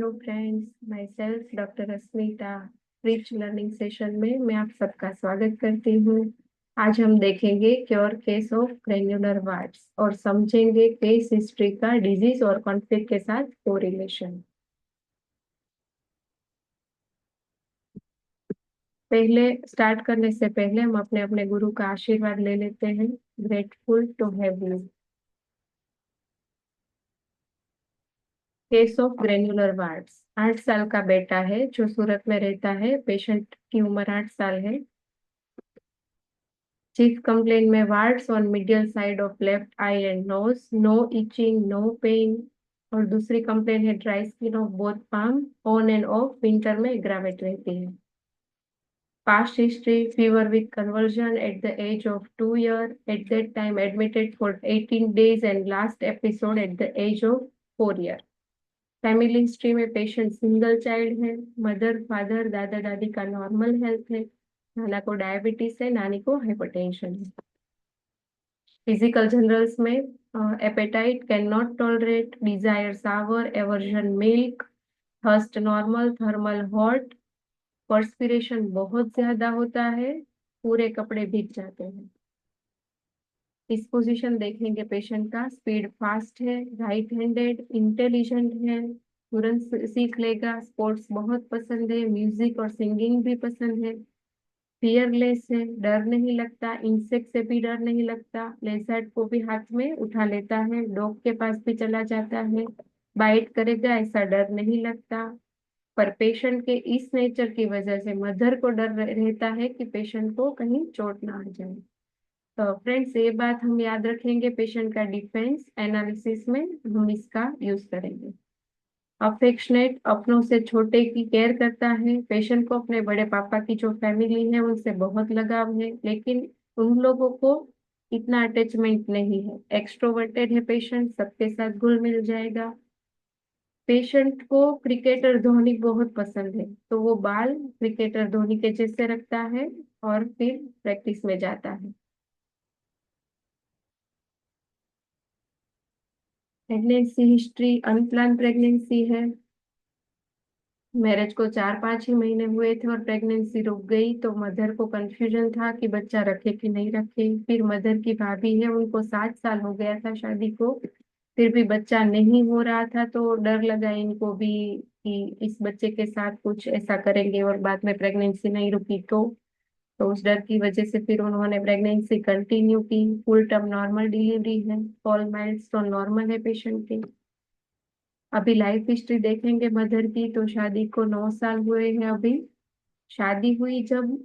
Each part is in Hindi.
Hello friends, my self doctor Asmita. Rich learning session में मैं आप सबका स्वागत करती हूँ। आज हम देखेंगे cure case of granular warts और समझेंगे केस हिस्ट्री का डिजीज और कॉन्फ्लिक्ट के साथ कोरिलेशन। पहले स्टार्ट करने से पहले हम अपने अपने गुरु का आशीर्वाद ले लेते हैं। Grateful to have you. Case of granular warts. 8 साल का बेटा है जो सूरत में रहता है। पेशेंट की उम्र 8 साल है। चीफ कंप्लेन में warts on medial side of left eye and nose, no itching, no pain. और दूसरी कंप्लेन है dry skin of both palm, on and off winter में ग्रावेट रहती है। Past history, fever with convulsion at the age of 2 year, at that time admitted for 18 days and last episode at the age of 4 year। Family history में पेशेंट सिंगल चाइल्ड है। मदर फादर दादा दादी का नॉर्मल हेल्थ है। नाना को डायबिटीज है, नानी को हाइपरटेंशन है। फिजिकल जनरल्स में appetite, can not tolerate, desire sour, aversion milk, thirst normal, thermal hot, perspiration बहुत ज्यादा होता है, पूरे कपड़े भीग जाते हैं। डिस्पोजिशन देखेंगे पेशेंट का। स्पीड फास्ट है, राइट हैंडेड, इंटेलिजेंट है, तुरंत सीख लेगा, स्पोर्ट्स बहुत पसंद है, म्यूजिक और सिंगिंग भी पसंद है, फियरलेस है, डर नहीं लगता, इंसेक्ट से भी डर नहीं लगता, लेजर्ड को भी हाथ में उठा लेता है, डॉग के पास भी चला जाता है, बाइट करेगा ऐसा डर नहीं लगता। पर पेशेंट के इस नेचर की वजह से मदर को डर रहता है कि पेशेंट को कहीं चोट ना आ जाए। तो फ्रेंड्स, ये बात हम याद रखेंगे। पेशेंट का डिफेंस एनालिसिस में हम इसका यूज करेंगे। अफेक्शनेट, अपनों से छोटे की केयर करता है। पेशेंट को अपने बड़े पापा की जो फैमिली है उनसे बहुत लगाव है, लेकिन उन लोगों को इतना अटैचमेंट नहीं है। एक्सट्रोवर्टेड है पेशेंट, सबके साथ घुल मिल जाएगा। पेशेंट को क्रिकेटर धोनी बहुत पसंद है, तो वो बाल क्रिकेटर धोनी के जैसे रखता है और फिर प्रैक्टिस में जाता है। प्रेगनेंसी हिस्ट्री, अनप्लान प्रेगनेंसी है। मैरिज को 4-5 ही महीने हुए थे और प्रेगनेंसी रुक गई, तो मदर को कंफ्यूजन था कि बच्चा रखे कि नहीं रखे। फिर मदर की भाभी है, उनको 7 साल हो गया था शादी को, फिर भी बच्चा नहीं हो रहा था, तो डर लगा इनको भी कि इस बच्चे के साथ कुछ ऐसा करेंगे और बाद में प्रेगनेंसी नहीं रुकी तो उस डर की वजह से फिर उन्होंने प्रेगनेंसी कंटिन्यू की। फुल टर्म नॉर्मल डिलीवरी है। ऑल माइलस्टोन नॉर्मल है पेशेंट के। अभी लाइफ हिस्ट्री देखेंगे मदर की। तो शादी को 9 साल हुए हैं अभी। शादी हुई जब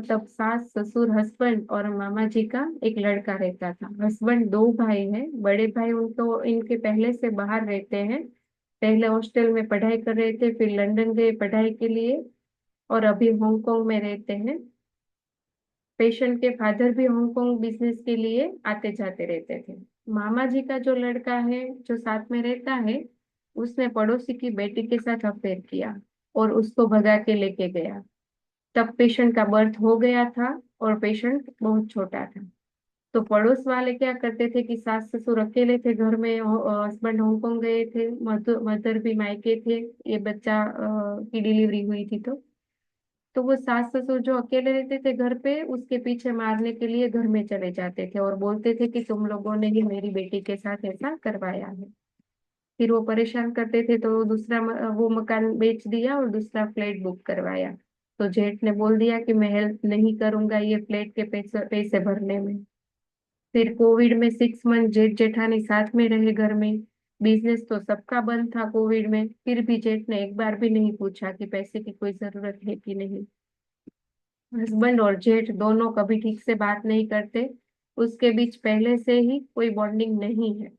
तब सास ससुर हस्बैंड और मामा जी का एक लड़का रहता था। हस्बैंड 2 भाई हैं। बड़े भाई उनको इनके पहले से बाहर रहते हैं। पहले हॉस्टल में पढ़ाई कर रहे थे, फिर लंदन गए पढ़ाई के लिए और अभी हांगकांग में रहते हैं। पेशेंट के फादर भी हांगकांग बिजनेस के लिए आते जाते रहते थे। मामा जी का जो लड़का है जो साथ में रहता है, उसने पड़ोसी की बेटी के साथ अफेयर किया और उसको भगा के लेके गया। तब पेशेंट का बर्थ हो गया था और पेशेंट बहुत छोटा था। तो पड़ोस वाले क्या करते थे कि सास ससुर अकेले थे घर में, हस्बैंड हांगकांग गए थे, मदर भी मायके थे। ये बच्चा की डिलीवरी हुई थी, तो वो सास ससुर जो अकेले रहते थे घर पे, उसके पीछे मारने के लिए घर में चले जाते थे और बोलते थे कि तुम लोगों ने ही मेरी बेटी के साथ ऐसा करवाया है। फिर वो परेशान करते थे तो वो मकान बेच दिया और दूसरा फ्लैट बुक करवाया। तो जेठ ने बोल दिया कि मैं हेल्प नहीं करूंगा ये फ्लैट के पैसे पैसे भरने में। फिर कोविड में 6 मंथ जेठ जेठानी साथ में रहे घर में। बिजनेस तो सबका बंद था कोविड में, फिर भी जेठ ने एक बार भी नहीं पूछा कि पैसे की कोई जरूरत है कि नहीं। हस्बैंड और जेठ दोनों कभी ठीक से बात नहीं करते। उसके बीच पहले से ही कोई बॉन्डिंग नहीं है।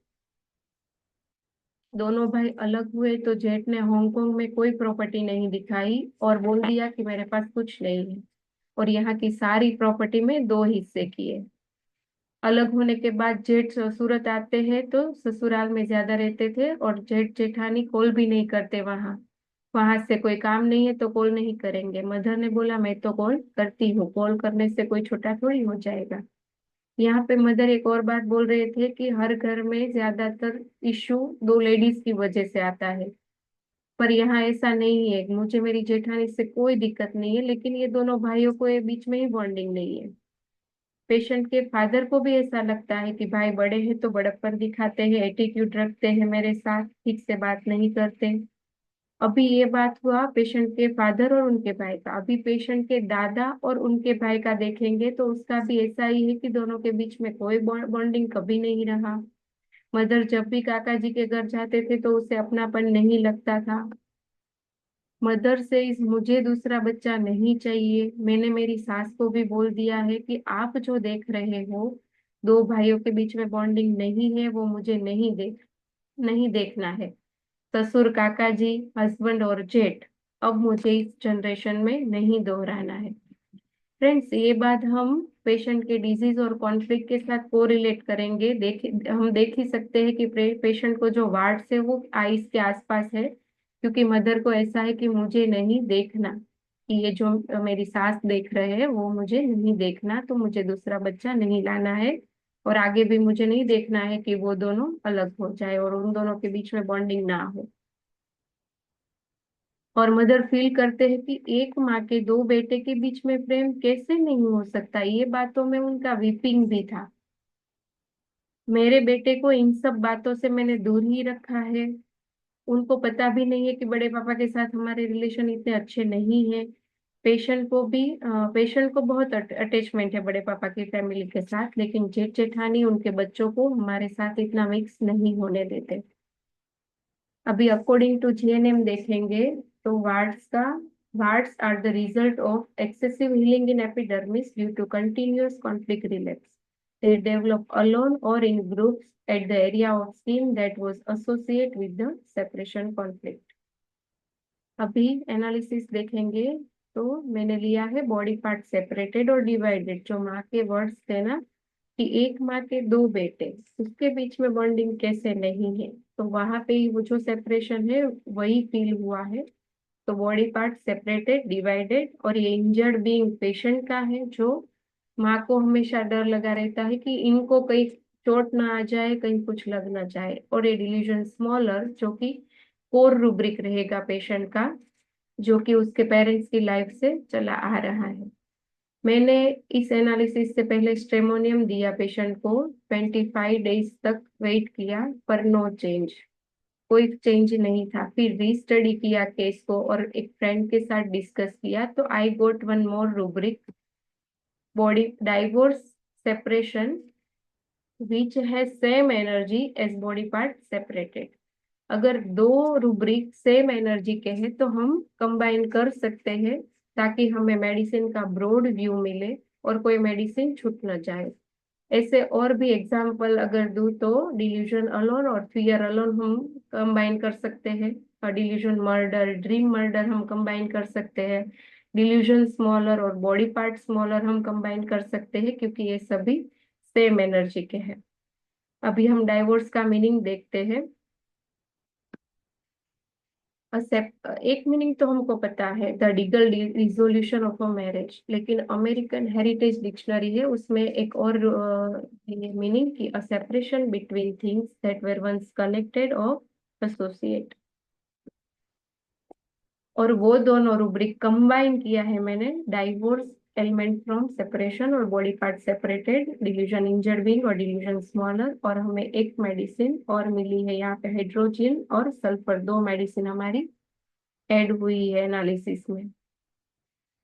दोनों भाई अलग हुए तो जेठ ने हांगकांग में कोई प्रॉपर्टी नहीं दिखाई और बोल दिया कि मेरे पास कुछ नहीं है, और यहाँ की सारी प्रॉपर्टी में 2 हिस्से किए। अलग होने के बाद जेठ सूरत आते हैं तो ससुराल में ज्यादा रहते थे और जेठ जेठानी कॉल भी नहीं करते वहां। वहां से कोई काम नहीं है तो कॉल नहीं करेंगे। मदर ने बोला मैं तो कॉल करती हूँ, कॉल करने से कोई छोटा थोड़ी हो जाएगा। यहाँ पे मदर एक और बात बोल रहे थे कि हर घर में ज्यादातर इशू 2 लेडीज की वजह से आता है। पर यहाँ ऐसा नहीं है, मुझे मेरी जेठानी से कोई दिक्कत नहीं है, लेकिन ये दोनों भाइयों को ये बीच में ही बॉन्डिंग नहीं है। पेशेंट के फादर को भी ऐसा लगता है कि भाई बड़े हैं तो बड़प्पन दिखाते हैं, एटीट्यूड रखते हैं, मेरे साथ ठीक से बात नहीं करते। अभी ये बात हुआ पेशेंट के फादर और उनके भाई का, अभी पेशेंट के दादा और उनके भाई का देखेंगे तो उसका भी ऐसा ही है कि दोनों के बीच में कोई बॉन्डिंग कभी नहीं रहा। मदर जब भी काका जी के घर जाते थे तो उसे अपनापन नहीं लगता था। मदर से इस मुझे दूसरा बच्चा नहीं चाहिए। मैंने मेरी सास को भी बोल दिया है कि आप जो देख रहे हो, दो भाइयों के बीच में बॉन्डिंग नहीं है, वो मुझे नहीं देखना है। ससुर, काका जी, हस्बैंड और जेठ, अब मुझे इस जनरेशन में नहीं दोहराना है। फ्रेंड्स, ये बात हम पेशेंट के डिजीज और कॉन्फ्लिक्ट के साथ कोरिलेट करेंगे। हम देख ही सकते हैं कि पेशेंट को जो वार्ड्स है वो आईज के आसपास है, क्योंकि मदर को ऐसा है कि मुझे नहीं देखना, कि ये जो मेरी सास देख रहे हैं वो मुझे नहीं देखना, तो मुझे दूसरा बच्चा नहीं लाना है। और आगे भी मुझे नहीं देखना है कि वो दोनों अलग हो जाए और उन दोनों के बीच में बॉन्डिंग ना हो। और मदर फील करते हैं कि एक माँ के दो बेटे के बीच में प्रेम कैसे नहीं हो सकता, ये बातों में उनका वीपिंग भी था। मेरे बेटे को इन सब बातों से मैंने दूर ही रखा है। उनको पता भी नहीं है कि बड़े पापा के साथ हमारे रिलेशन इतने अच्छे नहीं है। पेशेंट को बहुत अटैचमेंट है बड़े पापा की फैमिली के साथ, लेकिन जेठ जेठानी उनके बच्चों को हमारे साथ इतना मिक्स नहीं होने देते। अभी अकॉर्डिंग टू जीएनएम देखेंगे तो warts are the result of excessive healing in epidermis due to continuous conflict relapse. They develop alone or in groups at the area of skin that was associated with the separation conflict. अभी एनालिसिस देखेंगे तो मैंने लिया है बॉडी पार्ट सेपरेटेड और डिवाइडेड, जो माँ के वर्ड्स थे ना, कि एक माँ के दो बेटे, उसके बीच में बॉन्डिंग कैसे नहीं है, तो वहां पे ही वो जो सेपरेशन है वही फील हुआ है। तो बॉडी पार्ट सेपरेटेड, डिवाइडेड, और ये इंजर्ड बीइंग पेशेंट का है, जो माँ को हमेशा डर लगा रहता है कि इनको कहीं चोट ना आ जाए, कहीं कुछ लग ना जाए। और ये डिलीजन स्मॉलर, जो कि कोर रूब्रिक रहेगा पेशेंट का, जो कि उसके पेरेंट्स की लाइफ से चला आ रहा है। मैंने इस एनालिसिस से पहले स्ट्रेमोनियम दिया पेशेंट को, 25 डेज तक वेट किया, पर नो चेंज, कोई चेंज नहीं था। फिर रीस्टडी किया केस को और एक फ्रेंड के साथ डिस्कस किया, तो I got one more rubric, body divorce separation which है same energy as body part separated. अगर दो रूब्रिक सेम एनर्जी के हैं तो हम कंबाइन कर सकते हैं, ताकि हमें मेडिसिन का ब्रॉड व्यू मिले और कोई मेडिसिन छूट न जाए। ऐसे और भी एग्जाम्पल अगर दूं तो डिल्यूजन अलोन और फियर अलोन हम कंबाइन कर सकते हैं, और डिल्यूजन मर्डर, ड्रीम मर्डर हम कंबाइन कर सकते हैं, डिल्यूजन स्मॉलर और बॉडी पार्ट स्मॉलर हम कंबाइन कर सकते हैं, क्योंकि ये सभी सेम एनर्जी के हैं। अभी हम डाइवोर्स का मीनिंग देखते हैं। एक मीनिंग तो हमको पता है, the legal resolution of a marriage, लेकिन अमेरिकन हेरिटेज डिक्शनरी है उसमें एक और मीनिंग की, a separation between things that were once connected और एसोसिएट। और वो दोनों रूब्रिक कंबाइन किया है मैंने, डाइवोर्स एलिमेंट फ्रॉम सेपरेशन और body part separated, delusion injured being और डिल्यूजन स्मॉलर, और हमें एक मेडिसिन और मिली है यहाँ पे, हाइड्रोजन और सल्फर, दो मेडिसिन हमारी ऐड हुई है एनालिसिस में।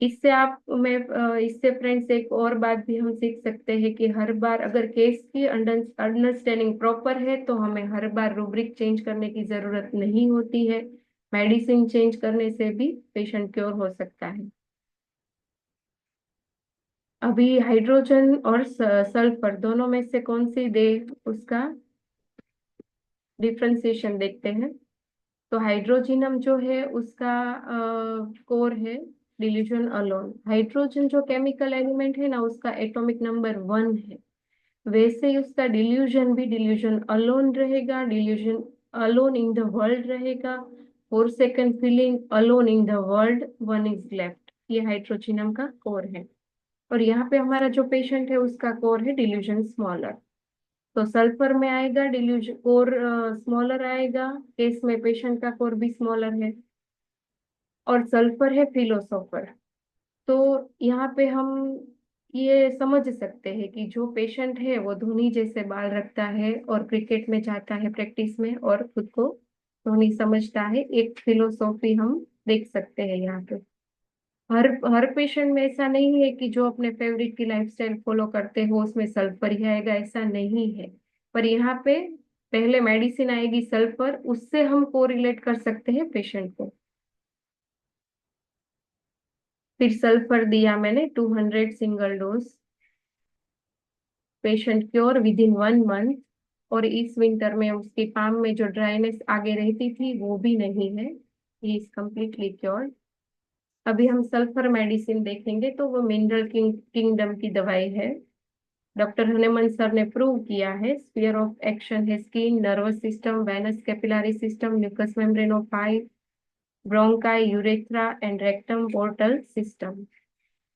इससे फ्रेंड्स एक और बात भी हम सीख सकते हैं कि हर बार अगर केस की अंडरस्टैंडिंग प्रॉपर है तो हमें हर बार रूब्रिक चेंज करने की जरूरत नहीं होती है। मेडिसिन चेंज करने से भी पेशेंट क्योर हो सकता है। अभी हाइड्रोजन और सल्फर दोनों में से कौन सी दे, उसका डिफ्रेंसिएशन देखते हैं। तो हाइड्रोजनम जो है उसका कोर है डिल्यूजन अलोन। हाइड्रोजन जो केमिकल एलिमेंट है ना, उसका एटॉमिक नंबर 1 है, वैसे ही उसका डिल्यूजन भी डिल्यूजन अलोन रहेगा, delusion alone in the world रहेगा। For second feeling alone in the world, one is left, ये हाइड्रोजनम का कोर है। और यहाँ पे हमारा जो पेशेंट है उसका कोर है डिल्यूजन स्मॉलर। तो सल्फर में आएगा डिल्यूशन कोर स्मॉलर आएगा, केस में पेशेंट का कोर भी स्मॉलर है, और सल्फर है फिलोसोफर। तो यहाँ पे हम ये समझ सकते हैं कि जो पेशेंट है वो धोनी जैसे बाल रखता है और क्रिकेट में जाता है प्रैक्टिस में और खुद को धोनी समझता है, एक फिलोसॉफी हम देख सकते हैं यहाँ पे। हर हर पेशेंट में ऐसा नहीं है कि जो अपने फेवरेट की लाइफस्टाइल फॉलो करते हो उसमें सल्फर ही आएगा, ऐसा नहीं है। पर यहाँ पे पहले मेडिसिन आएगी सल्फर, उससे हम कोरिलेट कर सकते हैं पेशेंट को। फिर सल्फर दिया मैंने 200 single dose, patient cure with in 1 month. और इस विंटर में उसकी पाम में जो ड्राइनेस आगे रहती थी वो भी नहीं है, ही इज कम्प्लीटली क्योर्ड। अभी हम सल्फर मेडिसिन देखेंगे तो वो मिनरल किंगडम की दवाई है। डॉक्टर हनुमान सर ने प्रूव किया है, स्फीयर ऑफ एक्शन है skin, nervous system, venous capillary system, mucous membrane of eye, bronchi, urethra and rectum portal system.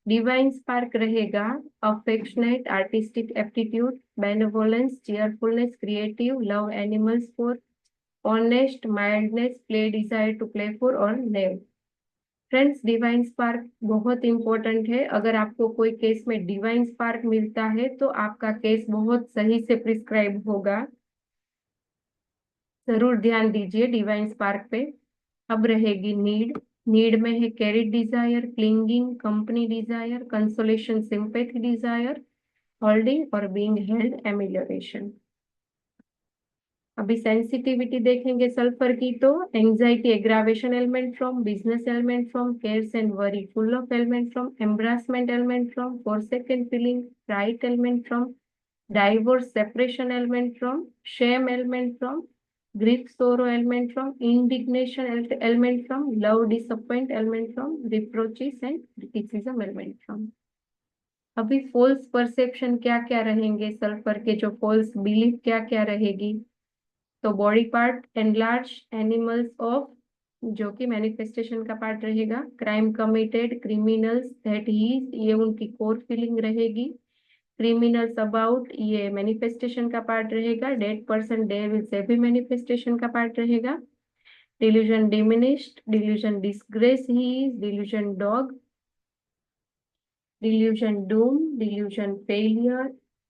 Divine spark रहेगा affectionate artistic aptitude, benevolence, cheerfulness, creative, love animals for, honest, mildness, play, desire to play for और नेव। फ्रेंड्स, डिवाइन स्पार्क बहुत इंपॉर्टेंट है। अगर आपको कोई केस में डिवाइन स्पार्क मिलता है तो आपका केस बहुत सही से प्रिस्क्राइब होगा, जरूर ध्यान दीजिए डिवाइन स्पार्क पे। अब रहेगी नीड। नीड में है carried desire, clinging, company desire, consolation, sympathy desire, holding और बीइंग हेल्ड, एमिलियोरेशन। अभी सेंसिटिविटी देखेंगे सल्फर की तो anxiety aggravation element from, business element from, cares and worry full of element from, embarrassment element from, forsaken feeling, fright element from, divorce separation element from, shame element from, grief sorrow element from, indignation element from, love disappoint element from, reproaches and criticism element from। अभी फॉल्स परसेप्शन क्या क्या रहेंगे सल्फर के, जो फॉल्स बिलीफ क्या क्या रहेगी। तो body part enlarge, animals of, जो कि मैनिफेस्टेशन का पार्ट रहेगा, crime committed, criminals that he, ये उनकी कोर फीलिंग रहेगी, क्रिमिनल्स अबाउट, ये मैनिफेस्टेशन का पार्ट रहेगा, डेड पर्सन डेविल से भी मैनिफेस्टेशन का पार्ट रहेगा, delusion diminished, delusion disgrace he, delusion dog, delusion Doom, delusion failure,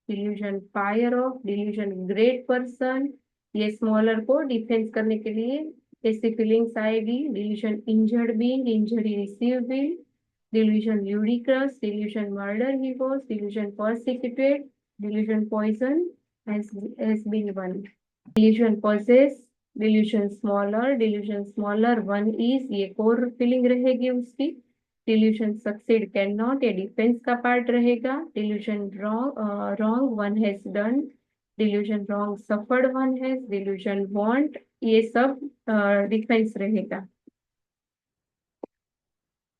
delusion fire of, delusion great person, ये स्मॉलर को डिफेंस करने के लिए ऐसी फीलिंग्स आएगी, delusion injured being, injury receive being, delusion ludicrous, delusion murder he was, delusion persecuted, delusion poison has been one, delusion possess, delusion smaller one is, ये कोर फीलिंग रहेगी उसकी, delusion succeed cannot, ये डिफेंस का पार्ट रहेगा, delusion wrong one has done, delusion wrong suffered one has, delusion want, ये सब डिफेंस रहेगा।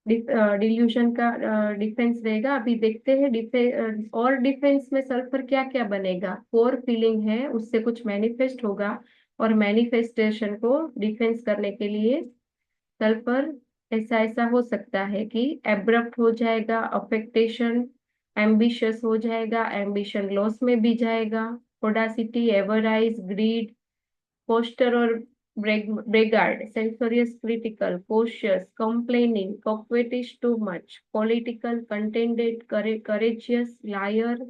डिल्यूशन का डिफेंस रहेगा। अभी देखते हैं और डिफेंस में सल्फर क्या क्या बनेगा। कोर फीलिंग है उससे कुछ मैनिफेस्ट होगा, और मैनिफेस्टेशन को डिफेंस करने के लिए सल्फर ऐसा ऐसा हो सकता है कि एब्रप्ट हो जाएगा, अफेक्टेशन, एम्बिशियस हो जाएगा, एम्बिशन लॉस में भी जाएगा, ओडासिटी, एवराइज, ग्रीड, पोस्टर और braggart, censorious critical, cautious, complaining, coquettish too much, political, contented, courageous, liar,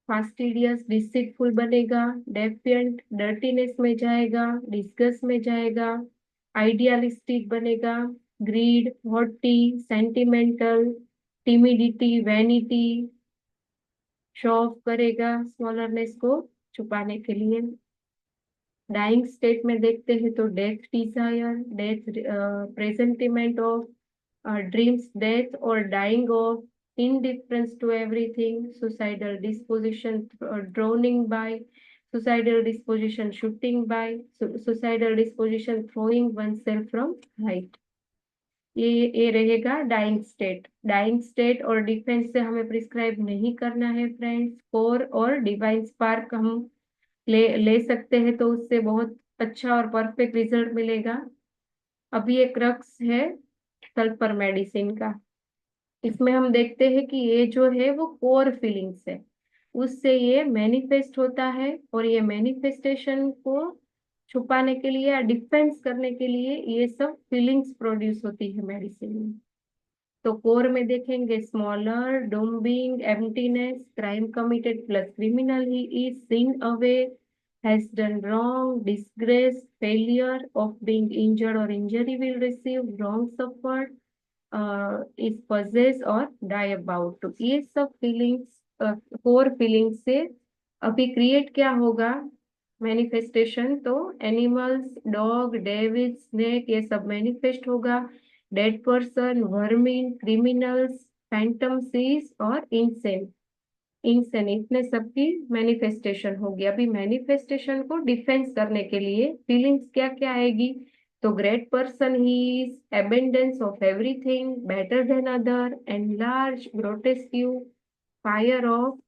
fastidious, deceitful बनेगा, डेफिएंट, डर्टीनेस में जाएगा, डिस्गस्ट में जाएगा, आइडियलिस्टिक बनेगा, greed, haughty, sentimental, timidity, vanity, show off करेगा स्मॉलरनेस को छुपाने के लिए। डाइंग स्टेट में देखते हैं तो death desire, death presentiment of, dreams death और dying of, indifference to everything, suicidal disposition, drowning by, suicidal disposition, shooting by, suicidal disposition, throwing oneself from height। ये रहेगा डाइंग स्टेट। डाइंग स्टेट और डिफेंस से हमें प्रिस्क्राइब नहीं करना है फ्रेंड्स। कोर और डिवाइन स्पार्क हम ले सकते हैं तो उससे बहुत अच्छा और परफेक्ट रिजल्ट मिलेगा। अभी एक क्रक्स है सल्फर मेडिसिन का, इसमें हम देखते हैं कि ये जो है वो कोर फीलिंग्स है। उससे ये मैनिफेस्ट होता है, और ये मैनिफेस्टेशन को छुपाने के लिए या डिफेंस करने के लिए ये सब फीलिंग्स प्रोड्यूस होती है मेडिसिन में। तो कोर में देखेंगे, स्मॉलर, डोम्बिंग, emptiness, crime committed plus criminal he is, seen away, has done wrong, disgrace, failure of being injured और injury will receive, wrong suffered, is possess और डाई अबाउट। तो ये सब फीलिंग्स, कोर फीलिंग्स से अभी क्रिएट क्या होगा मैनिफेस्टेशन, तो एनिमल्स, डॉग, डेविड, स्नेक, ये सब मैनिफेस्ट होगा। Dead person, vermin, criminals, phantom sees और इंसेन, इंसेन, इतने सबकी मैनिफेस्टेशन होगी। अभी मैनिफेस्टेशन को डिफेंस करने के लिए फीलिंग्स क्या क्या आएगी, तो great person he is, abundance of everything, better than other, enlarge, grotesque, fire of,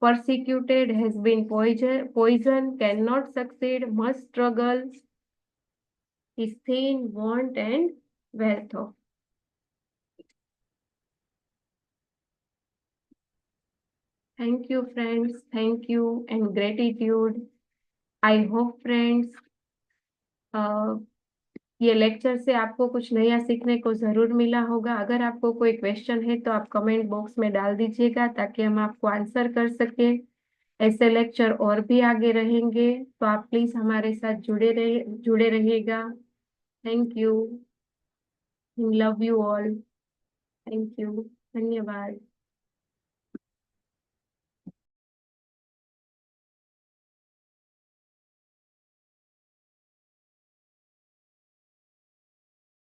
persecuted, has been poison, cannot succeed, must struggle, is thin, want and wealth of. Thank you friends, thank you and gratitude. I hope friends, ये लेक्चर से आपको कुछ नया सीखने को जरूर मिला होगा। अगर आपको कोई क्वेश्चन है तो आप कमेंट बॉक्स में डाल दीजिएगा, ताकि हम आपको आंसर कर सके। ऐसे लेक्चर और भी आगे रहेंगे, तो आप प्लीज हमारे साथ जुड़े रहिएगा। Thank you, love you all, thank you, धन्यवाद।